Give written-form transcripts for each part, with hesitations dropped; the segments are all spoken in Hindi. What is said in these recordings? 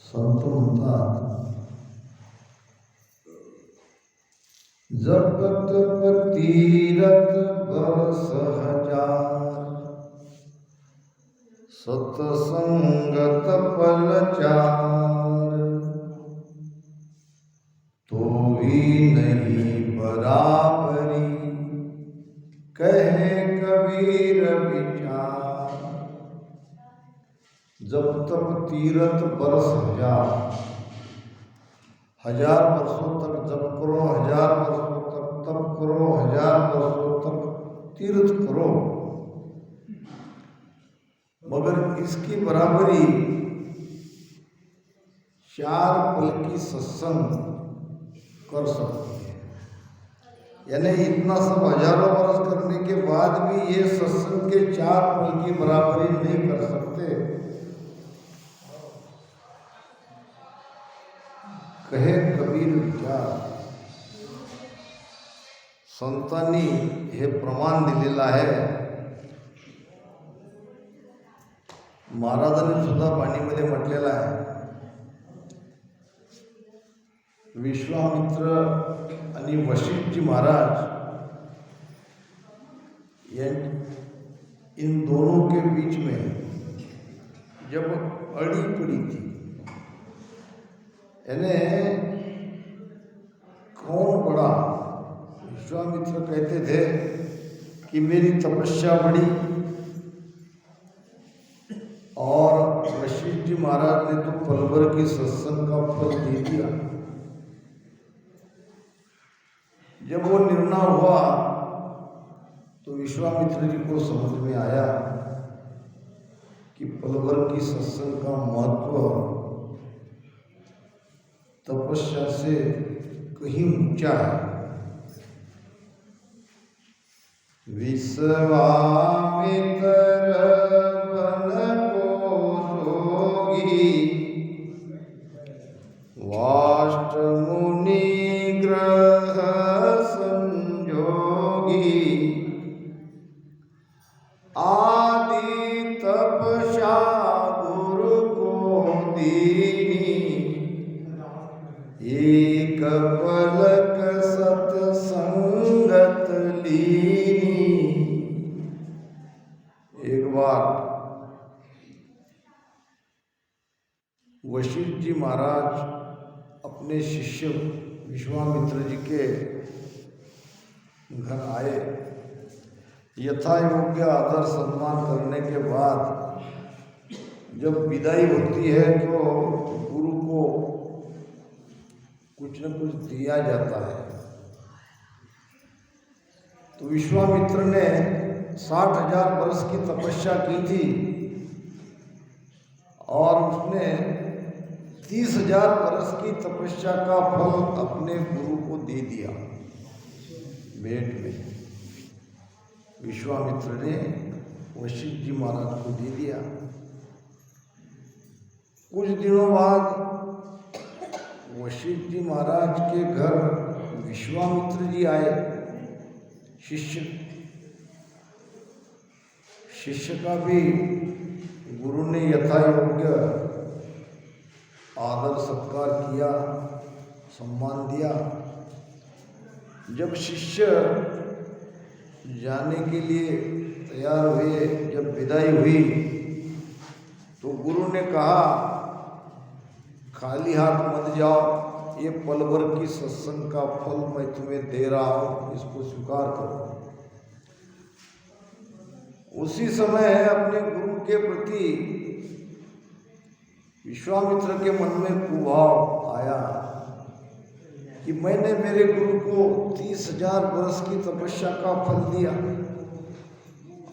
संत म्हणतात, जप तप तीरथ बरस हजार, सतसंगत पल चार, तो भी नहीं बराबरी, कहे कबीर विचार। जब तक तीरथ बरस हजार, 1000 वर्षों तक जप करो, 1000 वर्षों तक तप करो, 1000 वर्षों तक तीर्थ करो, मगर इसकी बराबरी 4 पल की सत्संग कर सकती है। यानी इतना सब हजारों वर्ष करने के बाद भी ये सत्संग के 4 पल की बराबरी नहीं कर सकते। कहे कबीर विचार। संतांनी हे प्रमाण दिलेलं आहे। महाराजांनी सुद्धा बाणीमध्ये म्हटलेलं आहे, विश्वामित्र आणि वशिष्ठजी महाराज इन दोनों के बीच में जब अड़ी पड़ी थी, यानी कौन बड़ा, विश्वामित्र कहते थे कि मेरी तपस्या बढ़ी, और वशिष्ठ जी महाराज ने तो पल भर की सत्संग का फल दे दिया। जब वो निर्णय हुआ तो विश्वामित्र जी को समझ में आया कि पल भर की सत्संग का महत्व तपस्या से कहीं ऊंचा है। विश्वामित्र बन को जोगी, वाष्ट मुनि ग्रह संजोगी, आदि तपस्या गुरु को दीनी, एक पलक सत्संगत लीनी। एक बार वशिष्ठ जी महाराज अपने शिष्य विश्वामित्र जी के घर आए। यथा योग्य आदर सम्मान करने के बाद जब विदाई होती है तो गुरु को कुछ न कुछ दिया जाता है। तो विश्वामित्र ने 60,000 वर्ष की तपस्या की थी और उसने 30,000 वर्ष की तपस्या का फल अपने गुरु को दे दिया भेंट में। विश्वामित्र ने वशिष्ठ जी महाराज को दे दिया। कुछ दिनों बाद वशिष्ठ जी महाराज के घर विश्वामित्र जी आए। शिष्य का भी गुरु ने यथा योग्य आदर सत्कार किया, सम्मान दिया। जब शिष्य जाने के लिए तैयार हुए, जब विदाई हुई तो गुरु ने कहा, खाली हाथ मत जाओ, ये पल भर की सत्संग का फल मैं तुम्हें दे रहा हूँ, इसको स्वीकार करो। उसी समय अपने गुरु के प्रति विश्वामित्र के मन में कुभाव आया कि मैंने मेरे गुरु को 30,000 वर्ष की तपस्या का फल दिया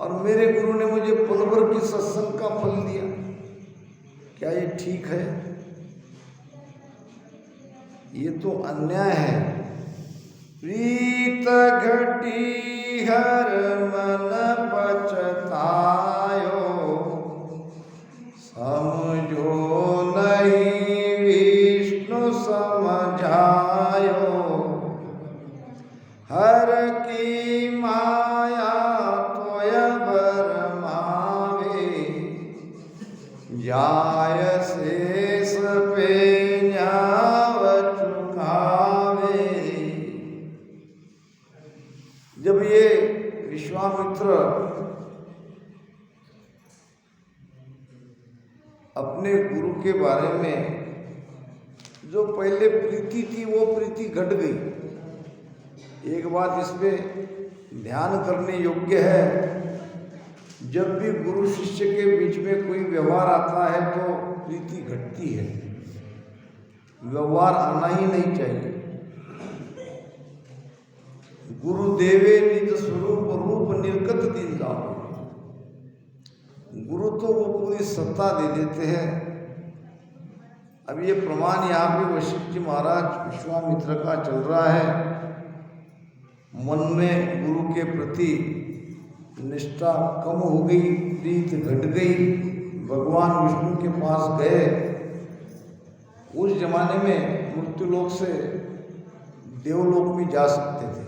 और मेरे गुरु ने मुझे पल भर की सत्संग का फल दिया, क्या ये ठीक है? ये तो अन्याय है। प्रीत घटी हर मन पछतायो, समझो नहीं विष्णु समझायो, हर की माया तोय बरमावे, जा जाय शेष पे न्याव चुकावे। जब ये विश्वामित्र अपने गुरु के बारे में जो पहले प्रीति थी वो प्रीति घट गई। एक बात इस पे ध्यान करने योग्य है, जब भी गुरु शिष्य के बीच में कोई व्यवहार आता है तो प्रीति घटती है, व्यवहार आना ही नहीं चाहिए। गुरु देवे निज स्वरूप रूप निर्गत दिन जाओ। गुरु तो वो पूरी सत्ता दे देते हैं। अब ये प्रमाण यहाँ पे वशिष्ठ जी महाराज विश्वामित्र का चल रहा है। मन में गुरु के प्रति निष्ठा कम हो गई, प्रीति घट गई। भगवान विष्णु के पास गए। उस जमाने में मृत्युलोक से देवलोक में जा सकते थे,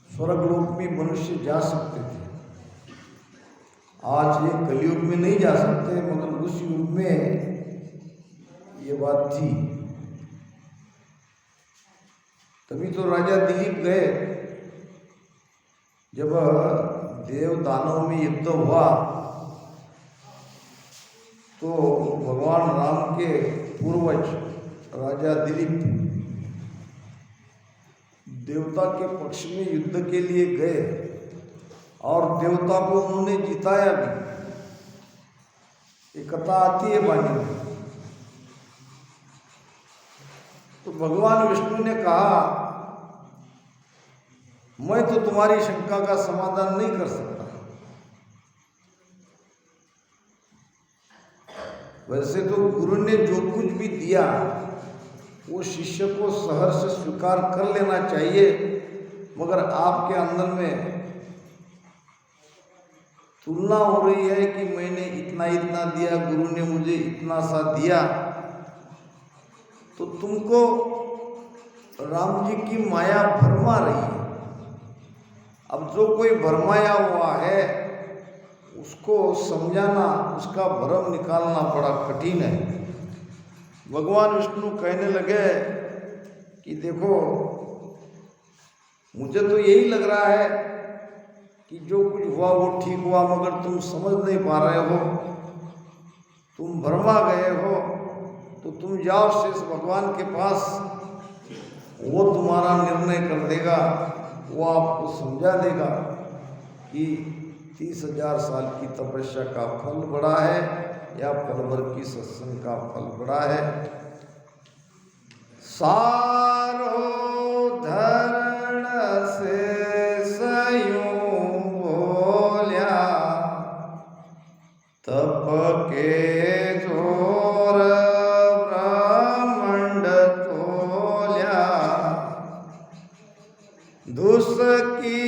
स्वर्गलोक में मनुष्य जा सकते थे। आज ये कलयुग में नहीं जा सकते, मगर उस युग में ये बात थी। तभी तो राजा दिलीप गए। जब देव दानव में युद्ध हुआ तो भगवान राम के पूर्वज राजा दिलीप देवता के पक्ष में युद्ध के लिए गए और देवता को उन्होंने जिताया भी। एक कथा आती है वाणी में। तो भगवान विष्णु ने कहा, मैं तो तुम्हारी शंका का समाधान नहीं कर सकता। वैसे तो गुरु ने जो कुछ भी दिया वो शिष्य को सहर्ष स्वीकार कर लेना चाहिए, मगर आपके अंदर में तुलना हो रही है कि मैंने इतना इतना दिया, गुरु ने मुझे इतना सा दिया, तो तुमको राम जी की माया भरमा रही है। अब जो कोई भरमाया हुआ है उसको समझाना, उसका भ्रम निकालना बड़ा कठिन है। भगवान विष्णु कहने लगे कि देखो, मुझे तो यही लग रहा है कि जो कुछ हुआ वो ठीक हुआ, मगर तुम समझ नहीं पा रहे हो, तुम भरमा गए हो। तो तुम जाओ शेष भगवान के पास, वो तुम्हारा निर्णय कर देगा, वो आपको समझा देगा कि 30,000 साल की तपस्या का फल बड़ा है या पल भर की सत्संग का फल बड़ा है। सारो धरण से सयूं बोल्या, तप के जोर ब्रह्मांड तोल्या, दुस की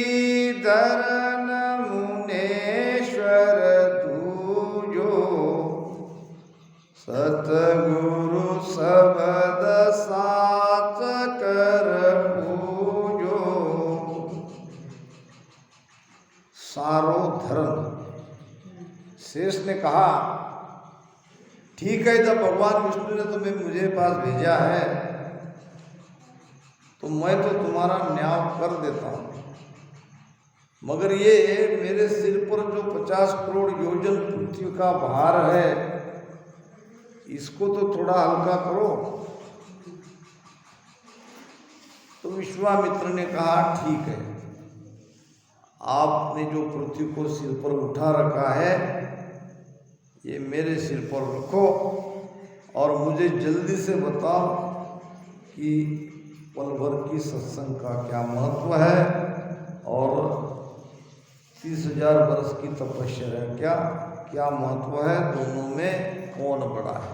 धरन मुनेश्वर दूजो, सतगुरु शब्द साच कर पूजो। सारो धर्म। शेष ने कहा, ठीक है, जब भगवान विष्णु ने तुम्हें मुझे पास भेजा है तो मैं तो तुम्हारा न्याय कर देता हूँ, मगर ये मेरे सिर पर जो 50 करोड़ योजन पृथ्वी का भार है, इसको तो थोड़ा हल्का करो। तो विश्वामित्र ने कहा, ठीक है, आपने जो पृथ्वी को सिर पर उठा रखा है ये मेरे सिर पर रखो और मुझे जल्दी से बताओ कि पल भर की सत्संग का क्या महत्व है और 30,000 वर्ष की तपस्या का क्या महत्व है, दोनों में कौन बड़ा है।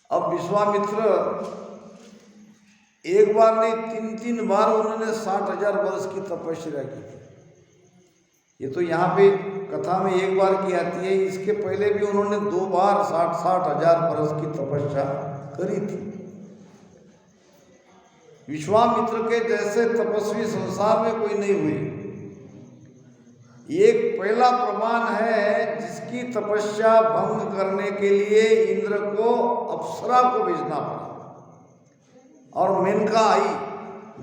अब विश्वामित्र एक बार नहीं 3 बार उन्होंने 60,000 वर्ष की तपस्या की थी। ये तो यहाँ पे कथा में एक बार की आती है, इसके पहले भी उन्होंने 2 बार 60,000 वर्ष की तपस्या करी थी। विश्वामित्र के जैसे तपस्वी संसार में कोई नहीं हुई। एक पहला प्रमाण है जिसकी तपस्या भंग करने के लिए इंद्र को अप्सरा को भेजना पड़ा और मेनका आई।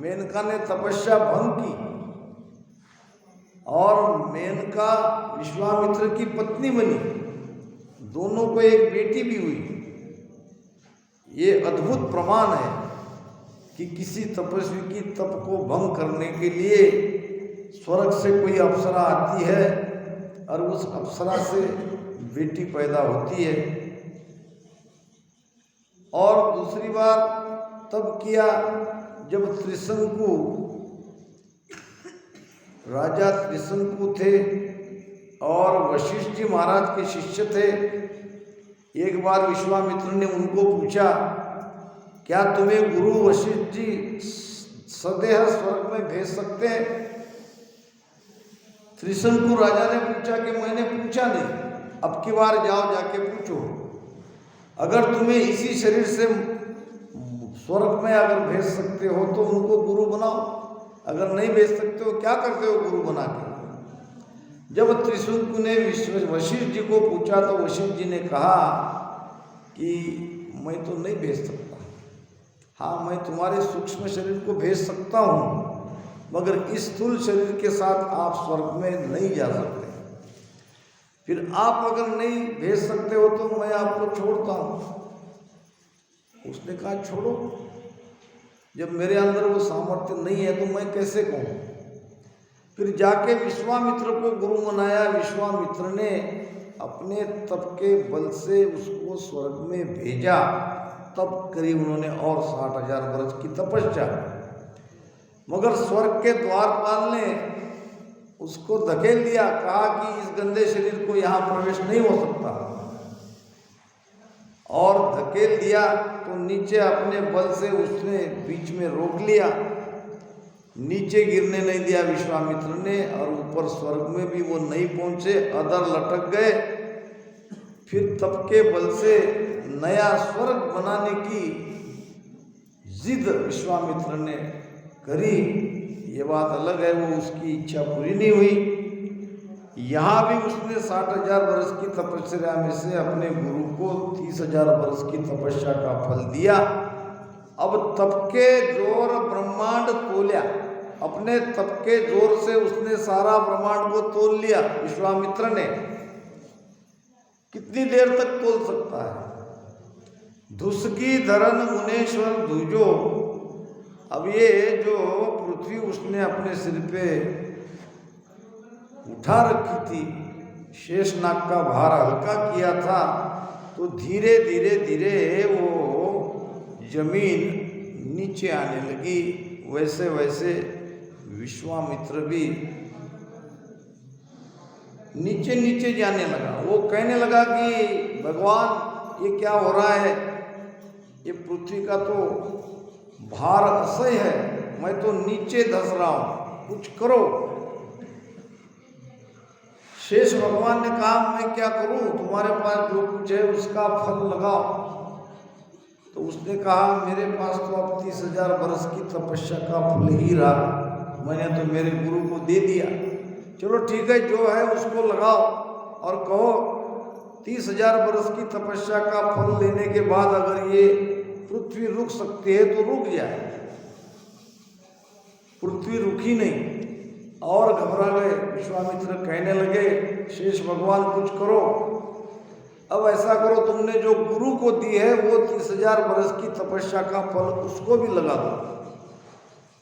मेनका ने तपस्या भंग की और मेनका विश्वामित्र की पत्नी बनी, दोनों को एक बेटी भी हुई। ये अद्भुत प्रमाण है कि किसी तपस्वी की तप को भंग करने के लिए स्वर्ग से कोई अप्सरा आती है और उस अप्सरा से बेटी पैदा होती है। और दूसरी बार तब किया जब त्रिशंकु, राजा त्रिशंकु थे और वशिष्ठ जी महाराज के शिष्य थे। एक बार विश्वामित्र ने उनको पूछा, क्या तुम्हें गुरु वशिष्ठ जी सदैव स्वर्ग में भेज सकते हैं? त्रिशंकु राजा ने पूछा कि मैंने पूछा नहीं, अब की बार जाओ जाके पूछो। अगर तुम्हें इसी शरीर से स्वर्ग में अगर भेज सकते हो तो उनको गुरु बनाओ, अगर नहीं भेज सकते हो क्या करते हो गुरु बना के? जब त्रिशंकु ने वशिष्ठ जी को पूछा तो वशिष्ठ जी ने कहा कि मैं तो नहीं भेज सकता, हाँ मैं तुम्हारे सूक्ष्म शरीर को भेज सकता हूँ, मगर इस स्थूल शरीर के साथ आप स्वर्ग में नहीं जा सकते। फिर आप अगर नहीं भेज सकते हो तो मैं आपको छोड़ता हूँ। उसने कहा छोड़ो, जब मेरे अंदर वो सामर्थ्य नहीं है तो मैं कैसे कहूँ? फिर जाके विश्वामित्र को गुरु बनाया। विश्वामित्र ने अपने तप के बल से उसको स्वर्ग में भेजा। तब करीब उन्होंने और 60,000 वर्ष की तपस्या, मगर स्वर्ग के द्वारपाल ने उसको धकेल दिया, कहा कि इस गंदे शरीर को यहाँ प्रवेश नहीं हो सकता। और धकेल दिया तो नीचे अपने बल से उसने बीच में रोक लिया, नीचे गिरने नहीं दिया विश्वामित्र ने, और ऊपर स्वर्ग में भी वो नहीं पहुंचे, अधर लटक गए। फिर तप के बल से नया स्वर्ग बनाने की जिद विश्वामित्र ने करी, ये बात अलग है, वो उसकी इच्छा पूरी नहीं हुई। यहाँ भी उसने 60,000 वर्ष की तपस्या में से अपने गुरु को 30,000 वर्ष की तपस्या का फल दिया। अब तप के जोर ब्रह्मांड तोल्या, अपने तप के जोर से उसने सारा ब्रह्मांड को तोल लिया। विश्वामित्र ने कितनी देर तक तोल सकता है? धुसकी धरन मुनेश्वर धुजो। अब ये जो पृथ्वी उसने अपने सिर पे उठा रखी थी, शेषनाग का भार हल्का किया था, तो धीरे धीरे धीरे वो जमीन नीचे आने लगी। वैसे वैसे विश्वामित्र भी नीचे नीचे जाने लगा। वो कहने लगा कि भगवान ये क्या हो रहा है? ये पृथ्वी का तो भार असह्य है, मैं तो नीचे धंस रहा हूं, कुछ करो। शेष भगवान ने कहा मैं क्या करूं, तुम्हारे पास जो कुछ है उसका फल लगाओ। तो उसने कहा मेरे पास तो अब 30,000 वर्ष की तपस्या का फल ही रहा, मैंने तो मेरे गुरु को दे दिया। चलो ठीक है, जो है उसको लगाओ और कहो 30,000 वर्ष की तपस्या का फल लेने के बाद अगर ये पृथ्वी रुक सकती है तो रुक जाए। पृथ्वी रुकी नहीं और घबरा गए। विश्वामित्र कहने लगे शेष भगवान कुछ करो, अब ऐसा करो तुमने जो गुरु को दी है वो 30,000 वर्ष की तपस्या का फल उसको भी लगा दो।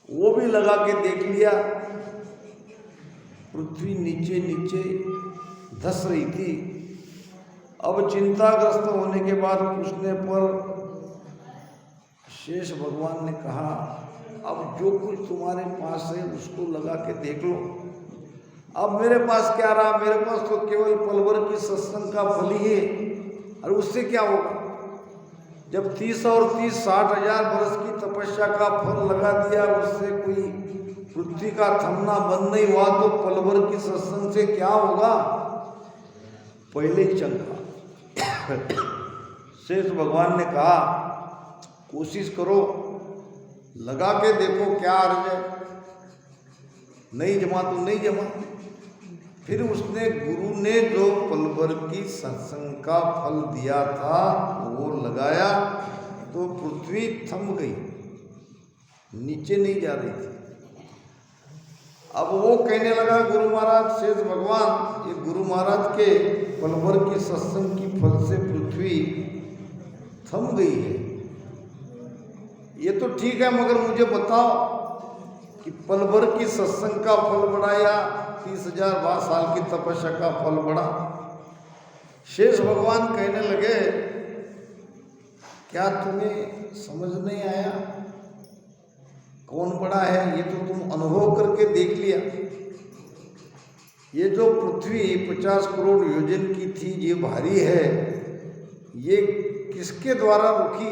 वो भी लगा के देख लिया, पृथ्वी नीचे नीचे धंस रही थी। अब चिंताग्रस्त होने के बाद पूछने पर शेष भगवान ने कहा अब जो कुछ तुम्हारे पास है उसको लगा के देख लो। अब मेरे पास क्या रहा? मेरे पास तो केवल पल भर की सत्संग का फल ही है, और उससे क्या होगा? जब 30 और 30 60,000 वर्ष की तपस्या का फल लगा दिया, उससे कोई पृथ्वी का थमना बंद नहीं हुआ, तो पल भर की सत्संग से क्या होगा? पहले ही चंका। शेष भगवान ने कहा कोशिश करो, लगा के देखो क्या अर्ज है, नहीं जमा तो नहीं जमा। फिर उसने गुरु ने जो पल भर की सत्संग का फल दिया था वो लगाया तो पृथ्वी थम गई, नीचे नहीं जा रही थी। अब वो कहने लगा गुरु महाराज, शेष भगवान, ये गुरु महाराज के पल भर की सत्संग की फल से पृथ्वी थम गई है। ये तो ठीक है, मगर मुझे बताओ कि पल भर की सत्संग का फल बढ़ा या 30,000 साल की तपस्या का फल बढ़ा? शेष भगवान कहने लगे, क्या तुम्हें समझ नहीं आया कौन बड़ा है? ये तो तुम अनुभव करके देख लिया। ये जो पृथ्वी 50 करोड़ योजन की थी, ये भारी है, ये किसके द्वारा रुकी?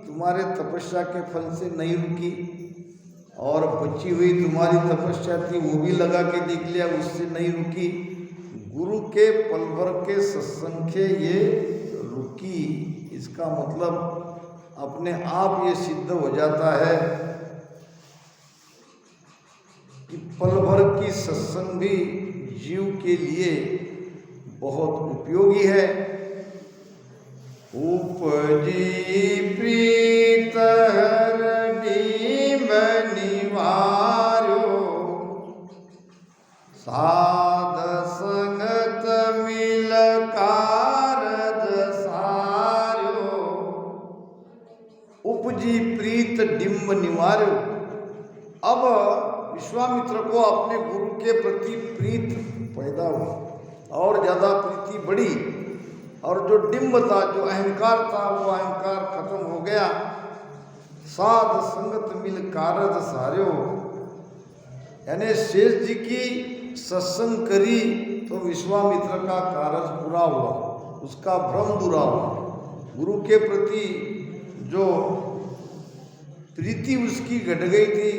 तुम्हारे तपस्या के फल से नहीं रुकी। और बची हुई तुम्हारी तपस्या थी वो भी लगा के देख लिया, उससे नहीं रुकी। गुरु के पल भर के सत्संग से ये रुकी। इसका मतलब अपने आप ये सिद्ध हो जाता है कि पल भर की सत्संग भी जीव के लिए बहुत उपयोगी है। उपजी प्रीत हरणी बनिवार्यो, साध संगत मिल कारज सार्यो। उपजी प्रीत डिम्ब निवार्यो। अब विश्वामित्र को अपने गुरु के प्रति प्रीत पैदा हुई और ज़्यादा प्रीति बढ़ी, और जो डिम्ब था, जो अहंकार था, वो अहंकार खत्म हो गया। साध संगत मिल कारज सार्यो, यानी शेष जी की सत्संग करी तो विश्वामित्र का कारज पूरा हुआ, उसका भ्रम दूरा हुआ। गुरु के प्रति जो प्रीति उसकी घट गई थी,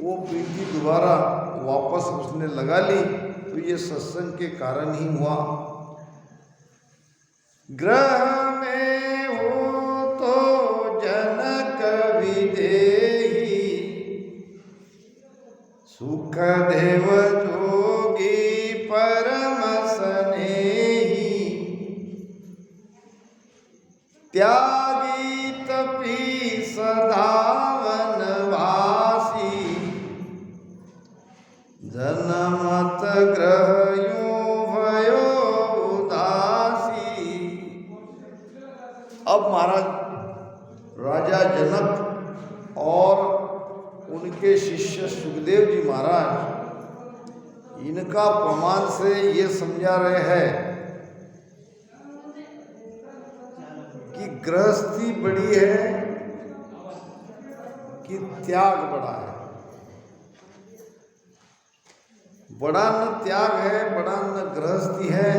वो प्रीति दोबारा वापस उसने लगा ली, तो ये सत्संग के कारण ही हुआ। ग्रह में हो तो जनक विदेही, सुख देव जोगी परम स्नेही। त्यागी तपी सदावन वासी, जनमत ग्रह यूं भयो उदासी। अब महाराज राजा जनक और उनके शिष्य सुखदेव जी महाराज इनका प्रमाण से ये समझा रहे हैं कि गृहस्थी बड़ी है कि त्याग बड़ा है। बड़ा न त्याग है, बड़ा न गृहस्थी है।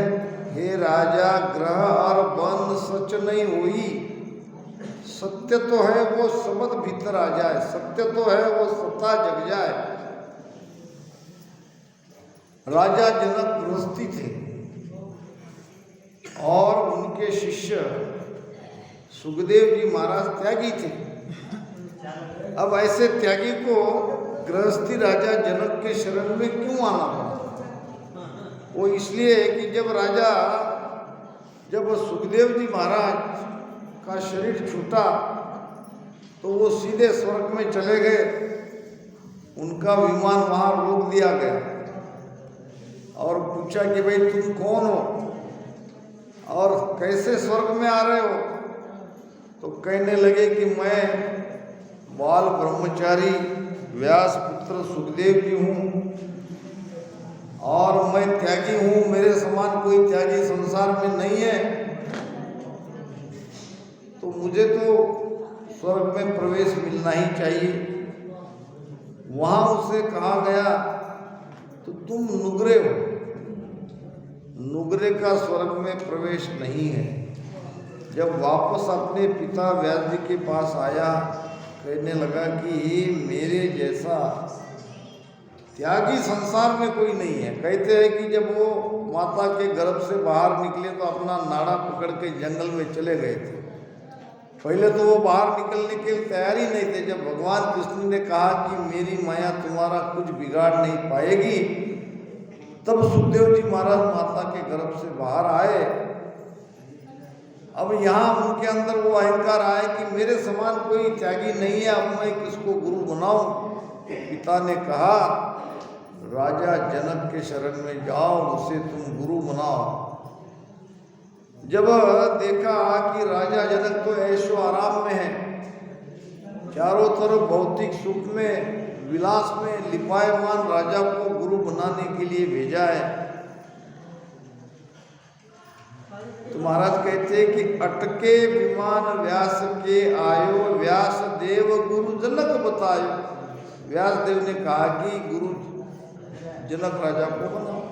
हे राजा, ग्रह और बंध सच नहीं हुई। सत्य तो है वो शब्द भीतर आ जाए, सत्य तो है वो सत्ता जग जाए। राजा जनक गृहस्थी थे और उनके शिष्य सुखदेव जी महाराज त्यागी थे। अब ऐसे त्यागी को गृहस्थी राजा जनक के शरण में क्यों आना पड़ा? वो इसलिए कि जब सुखदेव जी महाराज का शरीर छूटा तो वो सीधे स्वर्ग में चले गए। उनका विमान वहाँ रोक दिया गया और पूछा कि भाई तुम कौन हो और कैसे स्वर्ग में आ रहे हो? तो कहने लगे कि मैं बाल ब्रह्मचारी व्यास पुत्र सुखदेव जी हूँ और मैं त्यागी हूँ, मेरे समान कोई त्यागी संसार में नहीं है, तो मुझे तो स्वर्ग में प्रवेश मिलना ही चाहिए। वहाँ उसे कहा गया तो तुम नुगरे हो, नुगरे का स्वर्ग में प्रवेश नहीं है। जब वापस अपने पिता व्यास जी के पास आया, कहने लगा कि मेरे जैसा त्यागी संसार में कोई नहीं है। कहते हैं कि जब वो माता के गर्भ से बाहर निकले तो अपना नाड़ा पकड़ के जंगल में चले गए थे। पहले तो वो बाहर निकलने के लिए तैयार ही नहीं थे। जब भगवान कृष्ण ने कहा कि मेरी माया तुम्हारा कुछ बिगाड़ नहीं पाएगी, तब सुखदेव जी महाराज माता के गर्भ से बाहर आए। अब यहाँ उनके अंदर वो अहंकार आए कि मेरे समान कोई त्यागी नहीं है, अब मैं किसको गुरु बनाऊं। तो पिता ने कहा राजा जनक के शरण में जाओ, उसे तुम गुरु बनाओ। जब देखा कि राजा जनक तो ऐशो आराम में है, चारों तरफ भौतिक सुख में विलास में लिपायमान राजा को गुरु बनाने के लिए भेजा है, तो महाराज कहते हैं कि अटके विमान व्यास के आयो, व्यास देव गुरु जनक बतायो। व्यास देव ने कहा कि गुरु जनक राजा को बनाओ।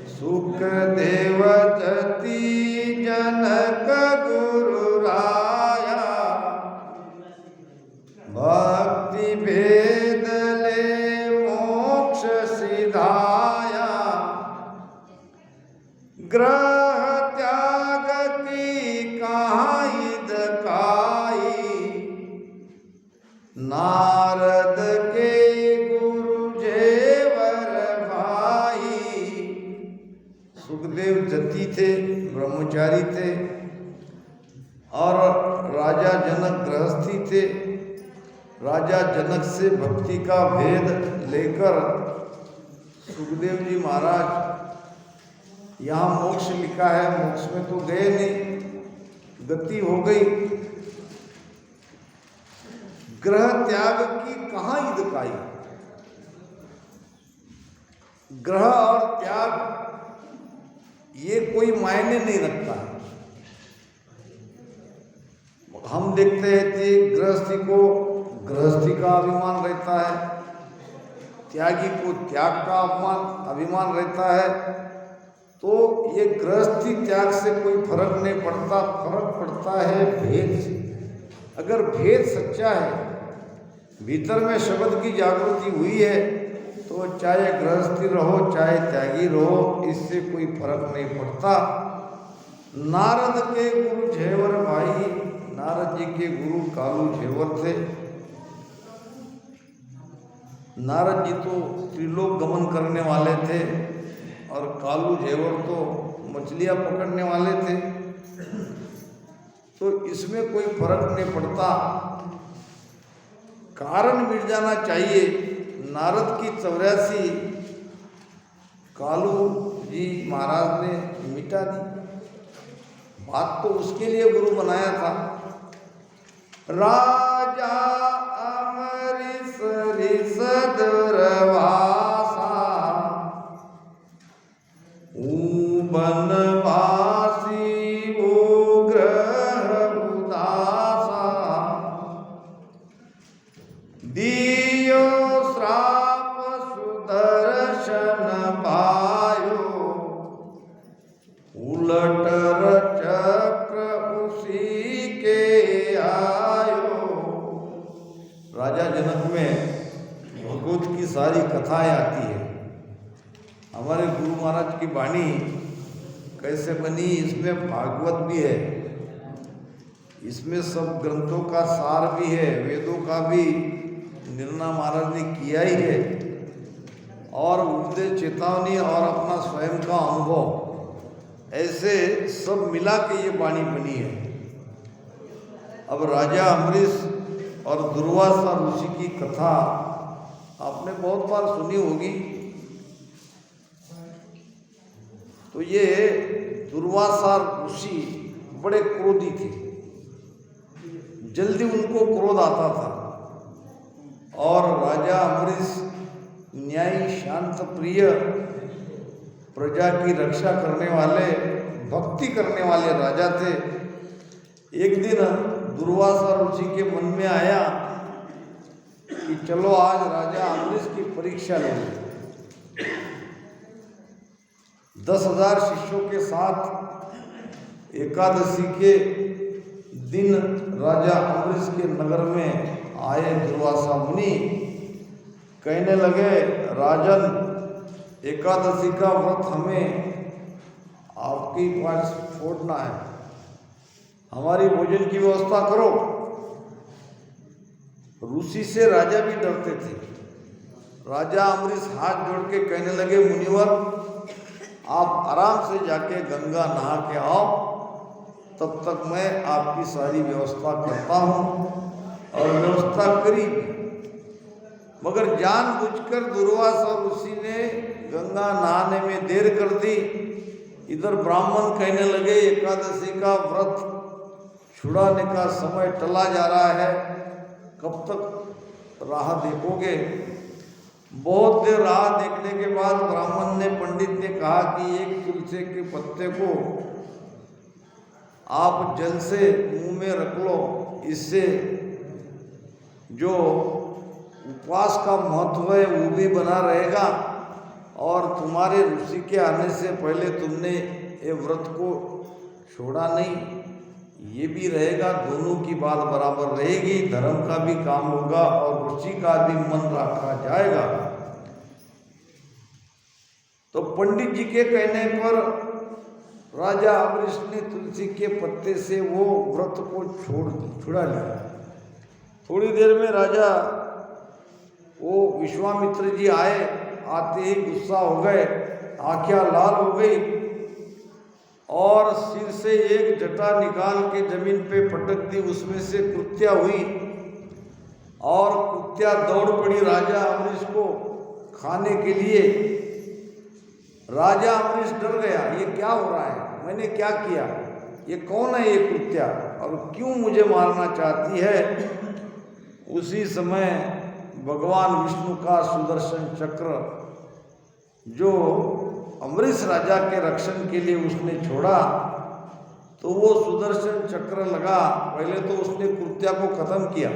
सुख देव जति जनक गुरु राया, भक्ति भेद ले मोक्ष सिधाया, ग्रह त्याग की कहाँ हिदकाई, नारद के गुरु जेवर भाई। सुखदेव जति थे, ब्रह्मचारी थे, और राजा जनक गृहस्थी थे। राजा जनक से भक्ति का भेद लेकर सुखदेव जी महाराज, यहाँ मोक्ष लिखा है, मोक्ष में तो गए नहीं, गति हो गई। ग्रह त्याग की कहाँ हिदकाई। ग्रह और त्याग ये कोई मायने नहीं रखता है। हम देखते हैं कि गृहस्थी को गृहस्थी का अभिमान रहता है, त्यागी को त्याग का अभिमान रहता है। तो ये गृहस्थी त्याग से कोई फर्क नहीं पड़ता, फर्क पड़ता है भेद से। अगर भेद सच्चा है, भीतर में शब्द की जागृति हुई है, तो चाहे गृहस्थी रहो चाहे त्यागी रहो, इससे कोई फर्क नहीं पड़ता। नारद के गुरु झेवर भाई, नारद जी के गुरु कालू झेवर थे। नारद जी तो त्रिलोक गमन करने वाले थे और कालू झेवर तो मछलियां पकड़ने वाले थे। तो इसमें कोई फर्क नहीं पड़ता, कारण मिट जाना चाहिए। नारद की 84 कालू जी महाराज ने मिटा दी। बात तो उसके लिए गुरु बनाया था। राजा अमरीश ऋषद रवासा, बनवासी वो ग्रह उदासा, दियो श्राप सुदर्शन पायो, उलट चक्र उसी के आयो। राजा जनक में भगवत की सारी कथाएं आती है। हमारे गुरु महाराज की वाणी कैसे बनी, इसमें भागवत भी है, इसमें सब ग्रंथों का सार भी है, वेदों का भी निर्णय महाराज ने किया ही है, और उपदेश चेतावनी और अपना स्वयं का अनुभव, ऐसे सब मिला के ये वाणी बनी है। अब राजा अमरीश और दुर्वासा ऋषि की कथा आपने बहुत बार सुनी होगी। तो ये दुर्वासा ऋषि बड़े क्रोधी थे, जल्दी उनको क्रोध आता था, और राजा अमरीश न्यायी शांत प्रिय प्रजा की रक्षा करने वाले भक्ति करने वाले राजा थे। एक दिन दुर्वासा ऋषि के मन में आया कि चलो आज राजा अमरीश की परीक्षा लें। 10,000 शिष्यों के साथ एकादशी के दिन राजा अमरीश के नगर में आए दुर्वासा मुनि। कहने लगे, राजन, एकादशी का व्रत हमें आपके पास छोड़ना है, हमारी भोजन की व्यवस्था करो। ऋषि से राजा भी डरते थे, राजा अम्बरीश हाथ जोड़ के कहने लगे, मुनिवर आप आराम से जाके गंगा नहा के आओ, तब तक मैं आपकी सारी व्यवस्था करता हूँ। और व्यवस्था करी, मगर जानबूझकर दुर्वासा ऋषि ने गंगा नहाने में देर कर दी। इधर ब्राह्मण कहने लगे, एकादशी का व्रत छुड़ाने का समय टला जा रहा है, कब तक राह देखोगे। बहुत देर राह देखने के बाद ब्राह्मण ने, पंडित ने कहा कि एक तुलसी के पत्ते को आप जल से मुंह में रख लो, इससे जो उपवास का महत्व है वो भी बना रहेगा, और तुम्हारे ऋषि के आने से पहले तुमने ये व्रत को छोड़ा नहीं, ये भी रहेगा, दोनों की बात बराबर रहेगी, धर्म का भी काम होगा और ऋषि का भी मन रखा जाएगा। तो पंडित जी के कहने पर राजा अम्बरीश ने तुलसी के पत्ते से वो व्रत को छुड़ा लिया। थोड़ी देर में राजा वो विश्वामित्र जी आए, आते ही गुस्सा हो गए, आँखें लाल हो गई और सिर से एक जटा निकाल के जमीन पे पटक दी, उसमें से कुत्या हुई और कुत्या दौड़ पड़ी राजा अम्बरीश को खाने के लिए। राजा अम्बरीश डर गया, ये क्या हो रहा है, मैंने क्या किया, ये कौन है ये कुत्या और क्यों मुझे मारना चाहती है। उसी समय भगवान विष्णु का सुदर्शन चक्र जो अम्बरीश राजा के रक्षण के लिए उसने छोड़ा, तो वो सुदर्शन चक्र लगा। पहले तो उसने कुत्या को खत्म किया,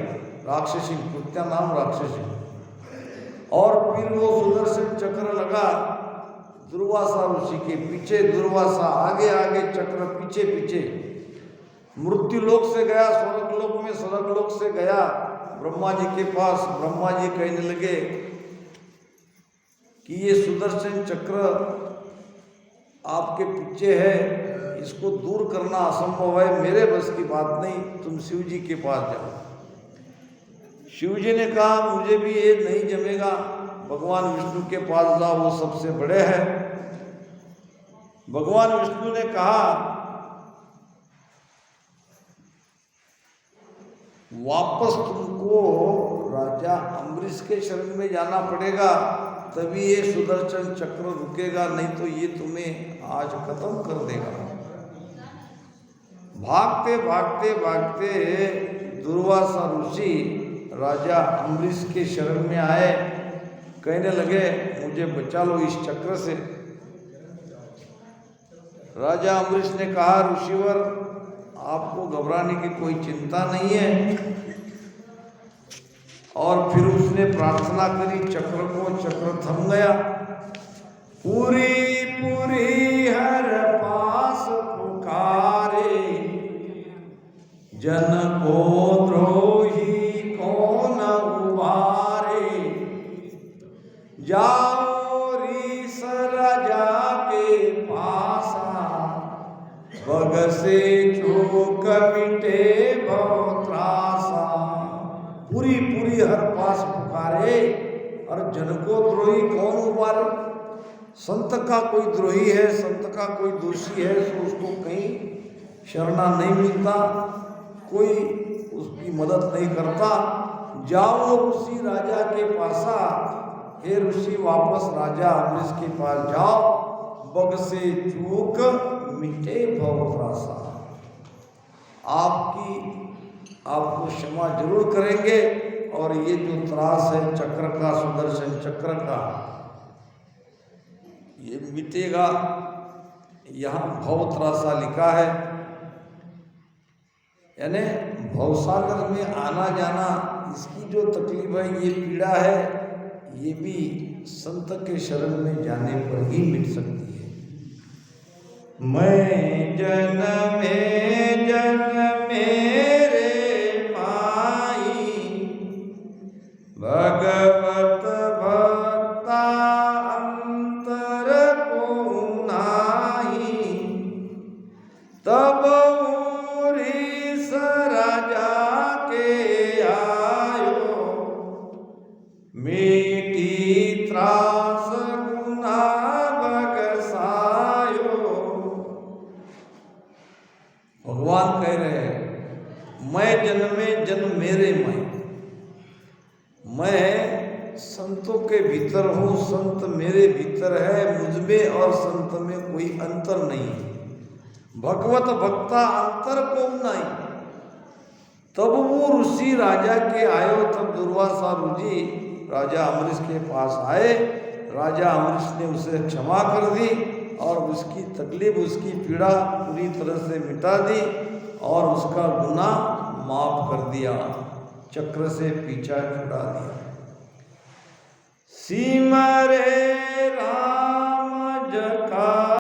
राक्षसी, कुत्या नाम राक्षसी, और फिर वो सुदर्शन चक्र लगा दुर्वासा ऋषि के पीछे, दुर्वासा आगे आगे, चक्र पीछे पीछे। मृत्यु लोक से गया स्वर्ग लोक में, स्वर्ग लोक से गया ब्रह्मा जी के पास। ब्रह्मा जी कहने लगे कि ये सुदर्शन चक्र आपके पीछे है, इसको दूर करना असंभव है, मेरे बस की बात नहीं, तुम शिव जी के पास जाओ। शिव जी ने कहा मुझे भी ये नहीं जमेगा, भगवान विष्णु के पास जाओ, वो सबसे बड़े हैं। भगवान विष्णु ने कहा वापस तुमको राजा अम्बरीश के शरण में जाना पड़ेगा, तभी ये सुदर्शन चक्र रुकेगा, नहीं तो ये तुम्हें आज खत्म कर देगा। भागते भागते भागते दुर्वासा ऋषि राजा अम्बरीश के शरण में आए, कहने लगे मुझे बचा लो इस चक्र से। राजा अम्बरीश ने कहा ऋषिवर आपको घबराने की कोई चिंता नहीं है। और फिर उसने प्रार्थना करी चक्र को, चक्र थम गया। पूरी पूरी हर पास पुकारे, जन को द्रोही कौन उबारे, जाओ रीस राजा के पासा, बग से चूक मिटे भव त्रासा। पूरी पूरी हर पास पुकारे, और जन को द्रोही कौन उबारे। संत का कोई द्रोही है, संत का कोई दोषी है, तो उसको कहीं शरणा नहीं मिलता, कोई उसकी मदद नहीं करता। जाओ ऋषि राजा के पासा, हे ऋषि वापस राजा अम्बरीश के पास जाओ, बग से चूक मिटे भव त्रासा। आपको क्षमा जरूर करेंगे, और ये जो त्रास है चक्र का, सुदर्शन चक्र का, ये मिटेगा। यहाँ भव त्रासा लिखा है, यानी भवसागर में आना जाना, इसकी जो तकलीफ है, ये पीड़ा है, ये भी संत के शरण में जाने पर ही मिट सकती है। मैं जन्मे जन्मे रे माई, भगवत भक्ता अंतर को नाही, तब रीस राजा के आयो, मिटी भगवान कह रहे हैं मैं जन्मे जन्म मेरे मैं संतों के भीतर हूँ, संत मेरे भीतर है, मुझमें और संत में कोई अंतर नहीं है। भगवत भक्ता अंतर को नहीं। तब वो ऋषि राजा के आयो, तब दुर्वासा ऋषि राजा अमरीश के पास आए। राजा अमरीश ने उसे क्षमा कर दी और उसकी तकलीफ, उसकी पीड़ा पूरी तरह से मिटा दी और उसका गुनाह माफ कर दिया, चक्र से पीछा छुड़ा दिया। सिमरे राम